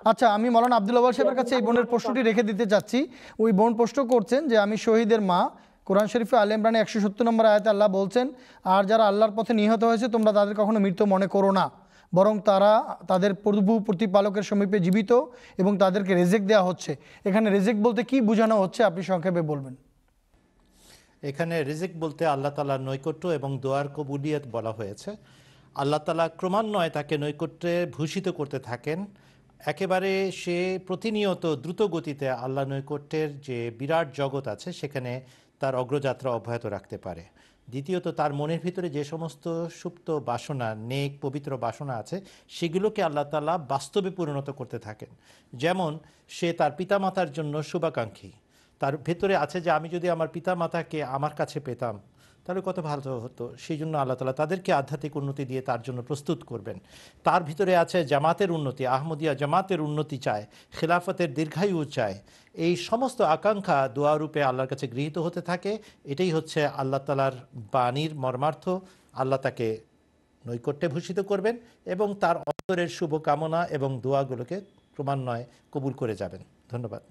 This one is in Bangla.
আচ্ছা, আমি মৌলানা আব্দুল ওয়াহাব সাহেবের কাছে এই বোনের প্রশ্নটি রেখে দিতে চাচ্ছি। ওই বোন প্রশ্ন করছেন যে আমি শহীদের মা। কোরআন শরীফে আলে ইমরানে 170 নম্বর আয়াতে আল্লাহ বলছেন, আর যারা আল্লাহর পথে নিহত হয়েছে তোমরা তাদের কখনো মৃত মনে করো না, বরং তারা তাদের প্রভু প্রতিপালকের সমীপে জীবিত এবং তাদেরকে রেজেক দেওয়া হচ্ছে। এখানে রেজেক বলতে কি বোঝানো হচ্ছে আপনি সংক্ষেপে বলবেন। এখানে রিজিক বলতে আল্লাহ তাআলার নৈকট্য এবং দোয়ার কবুলিয়ত বলা হয়েছে। আল্লাহ তাআলা ক্রমান্বয়ে তাকে নৈকট্যে ভূষিত করতে থাকেন। একেবারে সে প্রতিনিয়ত দ্রুত গতিতে আল্লাহ নৈকট্যের যে বিরাট জগৎ আছে সেখানে তার অগ্রযাত্রা অব্যাহত রাখতে পারে। দ্বিতীয়ত, তার মনের ভিতরে যে সমস্ত সুপ্ত বাসনা, নেক পবিত্র বাসনা আছে সেগুলোকে আল্লাহ তাআলা বাস্তবে পরিণত করতে থাকেন। যেমন সে তার পিতামাতার জন্য শুভাকাঙ্ক্ষী, তার ভেতরে আছে যে আমি যদি আমার পিতামাতাকে আমার কাছে পেতাম তাহলে কত ভালো হতো। সেই জন্য আল্লাহ তাআলা তাদেরকে আধ্যাত্মিক উন্নতি দিয়ে তার জন্য প্রস্তুত করবেন। তার ভিতরে আছে জামাতের উন্নতি, আহমদিয়া জামাতের উন্নতি চায়, খেলাফতের দীর্ঘায়ু চায়। এই সমস্ত আকাঙ্ক্ষা দোয়ারূপে আল্লাহর কাছে গৃহীত হতে থাকে। এটাই হচ্ছে আল্লাহ তাআলার বাণীর মর্মার্থ। আল্লাহ তাকে নৈকট্যে ভূষিত করবেন এবং তার অন্তরের শুভকামনা এবং দোয়াগুলোকে ক্রমান্বয়ে কবুল করে যাবেন। ধন্যবাদ।